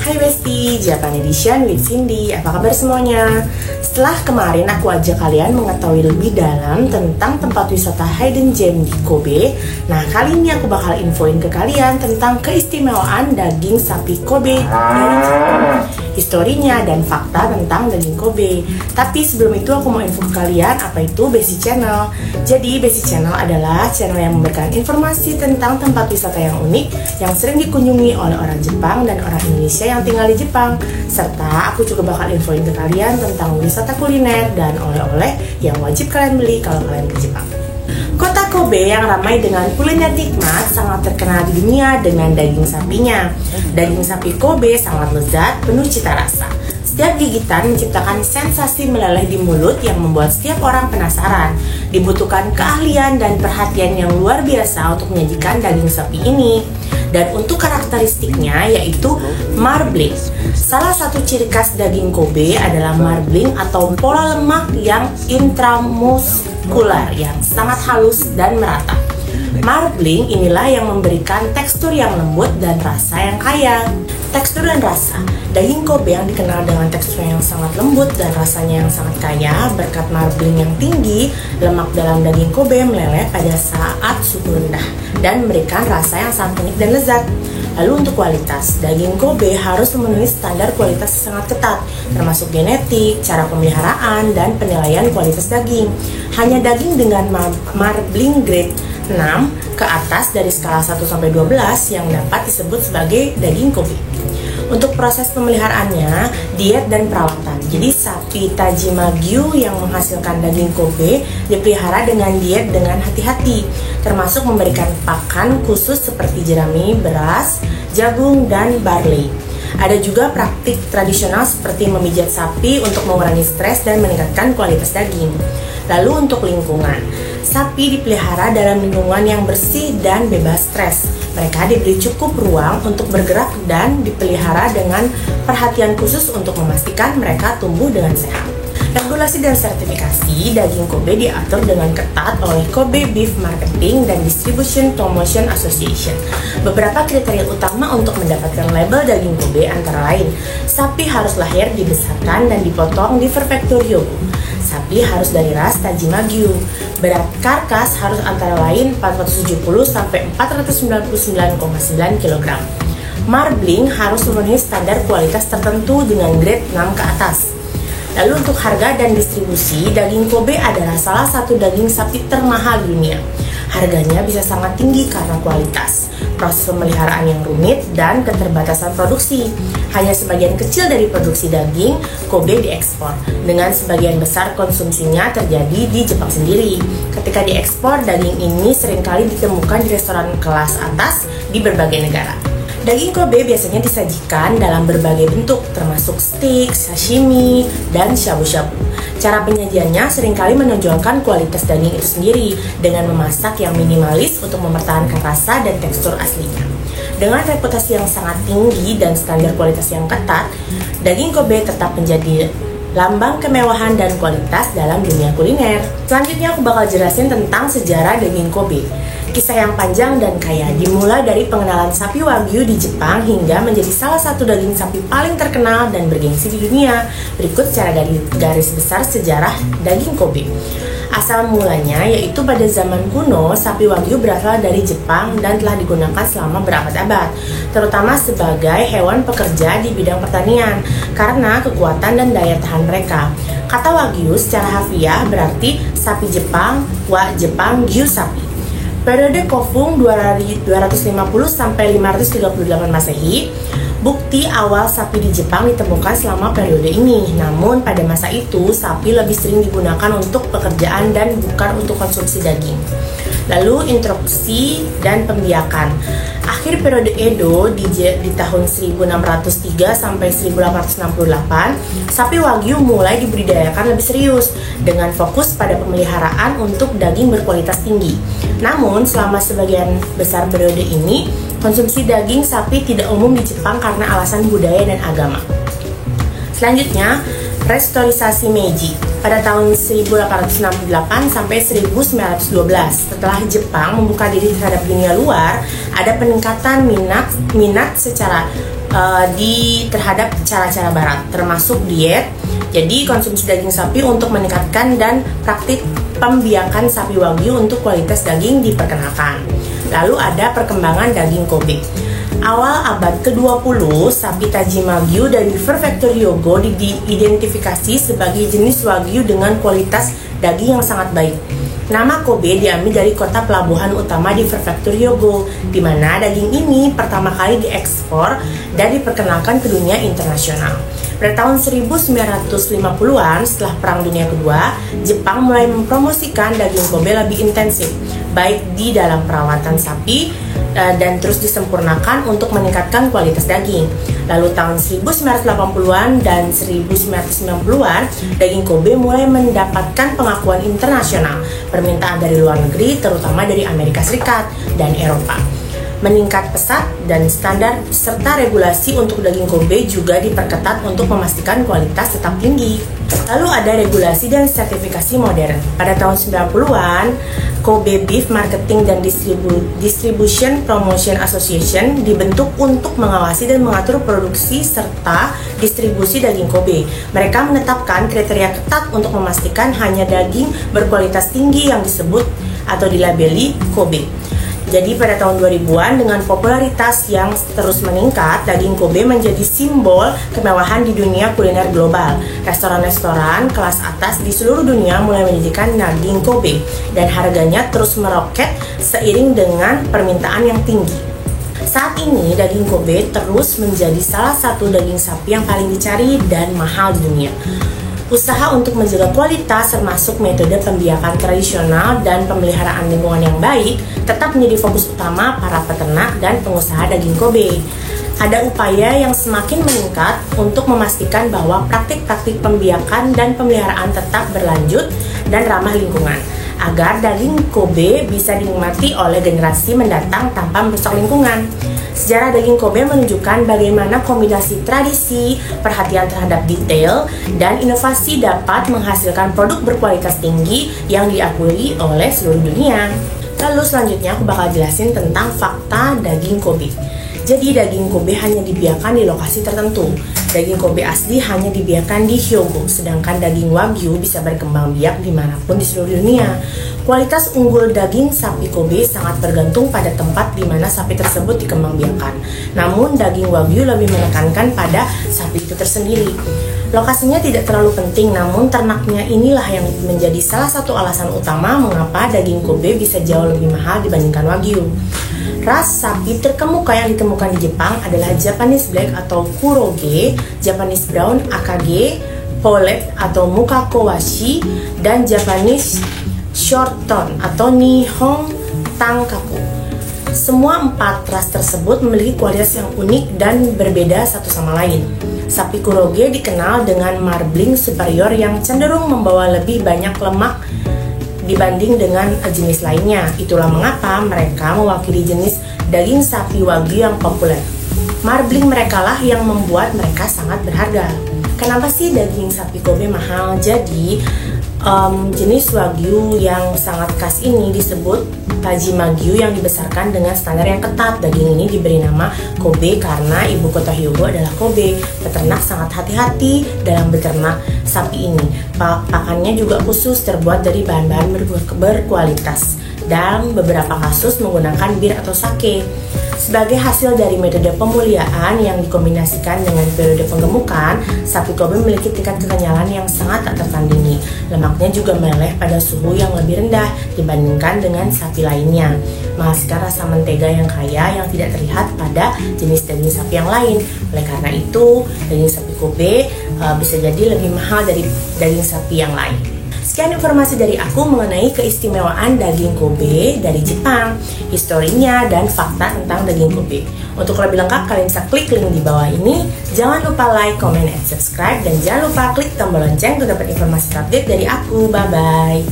Hai Besti, Japan Edition with Cindy. Apa kabar semuanya? Setelah kemarin aku ajak kalian mengetahui lebih dalam tentang tempat wisata Hidden Gem di Kobe. Nah, kali ini aku bakal infoin ke kalian tentang keistimewaan daging sapi Kobe, historinya dan fakta tentang daging Kobe. Tapi sebelum itu aku mau info ke kalian apa itu Besi Channel. Jadi Besi Channel adalah channel yang memberikan informasi tentang tempat wisata yang unik yang sering dikunjungi oleh orang Jepang dan orang Indonesia yang tinggal di Jepang. Serta aku juga bakal infoin ke kalian tentang wisata kuliner dan oleh-oleh yang wajib kalian beli kalau kalian ke Jepang. Kota Kobe yang ramai dengan kuliner nikmat sangat terkenal di dunia dengan daging sapinya. Daging sapi Kobe sangat lezat, penuh cita rasa. Setiap gigitan menciptakan sensasi meleleh di mulut yang membuat setiap orang penasaran. Dibutuhkan keahlian dan perhatian yang luar biasa untuk menyajikan daging sapi ini. Dan untuk karakteristiknya yaitu marbling. Salah satu ciri khas daging Kobe adalah marbling atau pola lemak yang intramuskular yang sangat halus dan merata. Marbling inilah yang memberikan tekstur yang lembut dan rasa yang kaya. Tekstur dan rasa. Daging Kobe yang dikenal dengan tekstur yang sangat lembut dan rasanya yang sangat kaya berkat marbling yang tinggi, lemak dalam daging Kobe meleleh pada saat suhu rendah dan memberikan rasa yang sangat unik dan lezat. Lalu untuk kualitas, daging Kobe harus memenuhi standar kualitas sangat ketat, termasuk genetik, cara pemeliharaan, dan penilaian kualitas daging. Hanya daging dengan marbling grade 6 ke atas dari skala 1-12 yang dapat disebut sebagai daging Kobe. Untuk proses pemeliharaannya, diet dan perawatan. Jadi sapi Tajima Gyu yang menghasilkan daging Kobe dipelihara dengan diet dengan hati-hati, termasuk memberikan pakan khusus seperti jerami, beras, jagung, dan barley. Ada juga praktik tradisional seperti memijat sapi untuk mengurangi stres dan meningkatkan kualitas daging. Lalu untuk lingkungan, sapi dipelihara dalam lingkungan yang bersih dan bebas stres. Mereka diberi cukup ruang untuk bergerak dan dipelihara dengan perhatian khusus untuk memastikan mereka tumbuh dengan sehat. Regulasi dan sertifikasi daging Kobe diatur dengan ketat oleh Kobe Beef Marketing dan Distribution Promotion Association. Beberapa kriteria utama untuk mendapatkan label daging Kobe antara lain, sapi harus lahir, dibesarkan, dan dipotong di prefektur Hyogo. Sapi harus dari ras Tajima Gyu. Berat karkas harus antara lain 470 sampai 499,9 kg. Marbling harus memenuhi standar kualitas tertentu dengan grade 6 ke atas. Lalu untuk harga dan distribusi, daging Kobe adalah salah satu daging sapi termahal di dunia. Harganya bisa sangat tinggi karena kualitas, proses pemeliharaan yang rumit, dan keterbatasan produksi. Hanya sebagian kecil dari produksi daging Kobe diekspor, dengan sebagian besar konsumsinya terjadi di Jepang sendiri. Ketika diekspor, daging ini seringkali ditemukan di restoran kelas atas di berbagai negara. Daging Kobe biasanya disajikan dalam berbagai bentuk, termasuk steak, sashimi, dan shabu-shabu. Cara penyajiannya seringkali menonjolkan kualitas daging itu sendiri dengan memasak yang minimalis untuk mempertahankan rasa dan tekstur aslinya. Dengan reputasi yang sangat tinggi dan standar kualitas yang ketat, daging Kobe tetap menjadi lambang kemewahan dan kualitas dalam dunia kuliner. Selanjutnya aku bakal jelasin tentang sejarah daging Kobe. Kisah yang panjang dan kaya dimulai dari pengenalan sapi Wagyu di Jepang hingga menjadi salah satu daging sapi paling terkenal dan bergengsi di dunia. Berikut secara garis besar sejarah daging Kobe. Asal mulanya yaitu pada zaman kuno, sapi Wagyu berasal dari Jepang dan telah digunakan selama berabad-abad, terutama sebagai hewan pekerja di bidang pertanian karena kekuatan dan daya tahan mereka. Kata Wagyu secara harfiah berarti sapi Jepang, wa Jepang, Gyu sapi. Periode Kofun 250 sampai 538 Masehi, bukti awal sapi di Jepang ditemukan selama periode ini. Namun pada masa itu sapi lebih sering digunakan untuk pekerjaan dan bukan untuk konsumsi daging. Lalu introduksi dan pembiakan. Akhir periode Edo di tahun 1603 sampai 1868, sapi Wagyu mulai dibudidayakan lebih serius dengan fokus pada pemeliharaan untuk daging berkualitas tinggi. Namun selama sebagian besar periode ini, konsumsi daging sapi tidak umum di Jepang karena alasan budaya dan agama. Selanjutnya, restorisasi Meiji pada tahun 1868 sampai 1912. Setelah Jepang membuka diri terhadap dunia luar, ada peningkatan minat secara terhadap cara-cara barat, termasuk diet. Jadi konsumsi daging sapi untuk meningkatkan dan praktik pembiakan sapi wagyu untuk kualitas daging diperkenalkan. Lalu ada perkembangan daging Kobe. Awal abad ke-20, sapi Tajima Wagyu dari Prefektur Hyogo diidentifikasi sebagai jenis wagyu dengan kualitas daging yang sangat baik. Nama Kobe diambil dari kota pelabuhan utama di Prefektur Hyogo, di mana daging ini pertama kali diekspor dan diperkenalkan ke dunia internasional. Pada tahun 1950-an, setelah Perang Dunia Kedua, Jepang mulai mempromosikan daging Kobe lebih intensif, baik di dalam perawatan sapi dan terus disempurnakan untuk meningkatkan kualitas daging. Lalu tahun 1980-an dan 1990-an, daging Kobe mulai mendapatkan pengakuan internasional, permintaan dari luar negeri, terutama dari Amerika Serikat dan Eropa. Meningkat pesat dan standar serta regulasi untuk daging Kobe juga diperketat untuk memastikan kualitas tetap tinggi. Lalu ada regulasi dan sertifikasi modern. Pada tahun 90-an, Kobe Beef Marketing dan Distribution Promotion Association dibentuk untuk mengawasi dan mengatur produksi serta distribusi daging Kobe. Mereka menetapkan kriteria ketat untuk memastikan hanya daging berkualitas tinggi yang disebut atau dilabeli Kobe. Jadi pada tahun 2000-an dengan popularitas yang terus meningkat, daging Kobe menjadi simbol kemewahan di dunia kuliner global. Restoran-restoran kelas atas di seluruh dunia mulai menyajikan daging Kobe dan harganya terus meroket seiring dengan permintaan yang tinggi. Saat ini daging Kobe terus menjadi salah satu daging sapi yang paling dicari dan mahal di dunia. Usaha untuk menjaga kualitas termasuk metode pembiakan tradisional dan pemeliharaan lingkungan yang baik tetap menjadi fokus utama para peternak dan pengusaha daging Kobe. Ada upaya yang semakin meningkat untuk memastikan bahwa praktik-praktik pembiakan dan pemeliharaan tetap berlanjut dan ramah lingkungan, agar daging Kobe bisa dinikmati oleh generasi mendatang tanpa merusak lingkungan. Sejarah daging Kobe menunjukkan bagaimana kombinasi tradisi, perhatian terhadap detail, dan inovasi dapat menghasilkan produk berkualitas tinggi yang diakui oleh seluruh dunia. Lalu selanjutnya aku bakal jelasin tentang fakta daging Kobe. Jadi daging Kobe hanya dibiarkan di lokasi tertentu. Daging Kobe asli hanya dibiarkan di Hyogo, sedangkan daging Wagyu bisa berkembang biak dimanapun di seluruh dunia. Kualitas unggul daging sapi Kobe sangat bergantung pada tempat di mana sapi tersebut dikembangbiakkan. Namun daging Wagyu lebih menekankan pada sapi itu tersendiri. Lokasinya tidak terlalu penting, namun ternaknya inilah yang menjadi salah satu alasan utama mengapa daging Kobe bisa jauh lebih mahal dibandingkan Wagyu. Ras sapi terkemuka yang ditemukan di Jepang adalah Japanese Black atau Kuroge, Japanese Brown Akage, Polet atau Mukako Washi, dan Japanese Shorthorn atau Nihon Tankaku. Semua empat ras tersebut memiliki kualitas yang unik dan berbeda satu sama lain. Sapi Kuroge dikenal dengan marbling superior yang cenderung membawa lebih banyak lemak dibanding dengan jenis lainnya. Itulah mengapa mereka mewakili jenis daging sapi Wagyu yang populer. Marbling mereka lah yang membuat mereka sangat berharga. Kenapa sih daging sapi Kobe mahal? Jadi jenis Wagyu yang sangat khas ini disebut Tajima Wagyu yang dibesarkan dengan standar yang ketat. Daging ini diberi nama Kobe karena ibu kota Hyogo adalah Kobe. Peternak sangat hati-hati dalam beternak sapi ini. Pakannya juga khusus, terbuat dari bahan-bahan berkualitas, dan beberapa kasus menggunakan bir atau sake. Sebagai hasil dari metode pemuliaan yang dikombinasikan dengan periode penggemukan, sapi Kobe memiliki tingkat kekenyalan yang sangat tak tertandingi. Lemaknya juga meleleh pada suhu yang lebih rendah dibandingkan dengan sapi lainnya, menghasilkan rasa mentega yang kaya yang tidak terlihat pada jenis daging sapi yang lain. Oleh karena itu, daging sapi Kobe bisa jadi lebih mahal dari daging sapi yang lain. Sekian informasi dari aku mengenai keistimewaan daging Kobe dari Jepang, historinya, dan fakta tentang daging Kobe. Untuk lebih lengkap, kalian bisa klik link di bawah ini. Jangan lupa like, comment, and subscribe. Dan jangan lupa klik tombol lonceng untuk dapat informasi terupdate dari aku. Bye-bye.